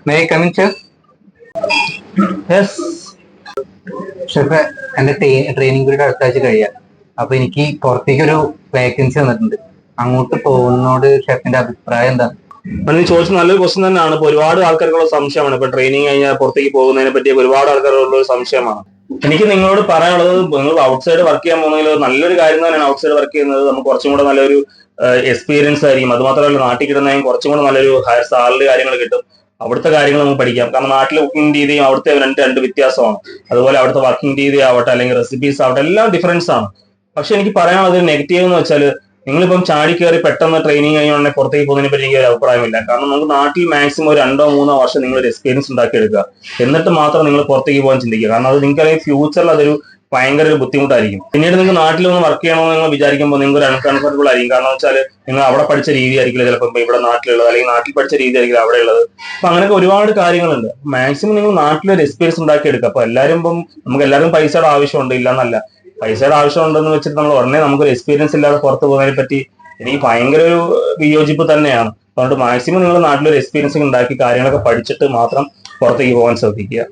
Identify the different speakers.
Speaker 1: May I come in chef? Yes chef, എന്റെ training period അടുത്ത ആഴ്ച കഴിയാം. അപ്പൊ എനിക്ക് പുറത്തേക്ക് ഒരു വേക്കൻസി വന്നിട്ടുണ്ട്. അങ്ങോട്ട് പോകുന്നതോട് ഷെഫിന്റെ അഭിപ്രായം എന്താ?
Speaker 2: നീ ചോദിച്ചത് നല്ലൊരു ക്വസ്റ്റ്യൻ തന്നെയാണ്. ഇപ്പൊ ഒരുപാട് ആൾക്കാർക്കുള്ള സംശയമാണ്. ഇപ്പൊ ട്രെയിനിങ് കഴിഞ്ഞാൽ പുറത്തേക്ക് പോകുന്നതിനെ പറ്റി ഒരുപാട് ആൾക്കാരുള്ള ഒരു സംശയമാണ്. എനിക്ക് നിങ്ങളോട് പറയാനുള്ളത്, നിങ്ങൾ ഔട്ട്സൈഡ് വർക്ക് ചെയ്യാൻ പോകുന്നെങ്കിൽ നല്ലൊരു കാര്യം തന്നെയാണ് ഔട്ട്സൈഡ് വർക്ക് ചെയ്യുന്നത്. നമുക്ക് കുറച്ചും കൂടെ നല്ലൊരു എക്സ്പീരിയൻസ് ആയിരിക്കും. അത് മാത്രമല്ല, നാട്ടിൽ കിട്ടുന്നതിന് കുറച്ചും കൂടെ നല്ലൊരു ഹയർ സാലറി കാര്യങ്ങൾ കിട്ടും. അവിടുത്തെ കാര്യങ്ങൾ നമുക്ക് പഠിക്കാം. കാരണം നാട്ടിലെ കുക്കിംഗ് രീതിയും അവിടുത്തെ രണ്ട് വ്യത്യാസമാണ്. അതുപോലെ അവിടുത്തെ വർക്കിംഗ് രീതി ആവട്ടെ, അല്ലെങ്കിൽ റെസിപ്പീസ് ആവട്ടെ, എല്ലാം ഡിഫറൻസ് ആണ്. പക്ഷെ എനിക്ക് പറയാനുള്ളത് നെഗറ്റീവ് എന്ന് വെച്ചാൽ, നിങ്ങളിപ്പം ചാടി കയറി പെട്ടെന്ന് ട്രെയിനിങ് കഴിഞ്ഞാൽ പുറത്തേക്ക് പോകുന്നതിനെ പറ്റി എനിക്ക് ഒരു അഭിപ്രായമില്ല. കാരണം നമുക്ക് നാട്ടിൽ മാക്സിമം ഒരു 2-3 വർഷം നിങ്ങൾ ഒരു എക്സ്പീരിയൻസ് ഉണ്ടാക്കിയെടുക്കുക. എന്നിട്ട് മാത്രം നിങ്ങൾ പുറത്തേക്ക് പോകാൻ ചിന്തിക്കുക. കാരണം അത് നിങ്ങൾക്ക് ഫ്യൂച്ചറിൽ അതൊരു ഭയങ്കര ഒരു ബുദ്ധിമുട്ടായിരിക്കും. പിന്നീട് നിങ്ങൾ നാട്ടിൽ ഒന്ന് വർക്ക് ചെയ്യണമെന്ന് നിങ്ങൾ വിചാരിക്കുമ്പോൾ നിങ്ങൾക്ക് ഒരു അൺകംഫർട്ടബിൾ ആയിരിക്കും. കാരണം വെച്ചാൽ നിങ്ങൾ അവിടെ പഠിച്ച രീതി ആയിരിക്കില്ല ചിലപ്പോൾ ഇവിടെ നാട്ടിലുള്ളത്, അല്ലെങ്കിൽ നാട്ടിൽ പഠിച്ച രീതി ആയിരിക്കില്ല അവിടെ ഉള്ളത്. അപ്പൊ അങ്ങനെയൊക്കെ ഒരുപാട് കാര്യങ്ങളുണ്ട്. മാക്സിമം നിങ്ങൾ നാട്ടിലൊരു എക്സ്പീരിയൻസ് ഉണ്ടാക്കിയെടുക്കുക. അപ്പൊ എല്ലാവരും നമുക്ക് എല്ലാവർക്കും പൈസയുടെ ആവശ്യമുണ്ട്, ഇല്ലെന്നല്ല. പൈസയുടെ ആവശ്യമുണ്ടെന്ന് വെച്ചിട്ട് നമ്മൾ ഉടനെ നമുക്കൊരു എക്സ്പീരിയൻസ് ഇല്ലാതെ പുറത്തു പോകുന്നതിനെ പറ്റി എനിക്ക് ഭയങ്കര ഒരു വിയോജിപ്പ് തന്നെയാണ്. അതുകൊണ്ട് മാക്സിമം നിങ്ങൾ നാട്ടിലൊരു എക്സ്പീരിയൻസ് ഉണ്ടാക്കി കാര്യങ്ങളൊക്കെ പഠിച്ചിട്ട് മാത്രം പുറത്തേക്ക് പോകാൻ ശ്രദ്ധിക്കുക.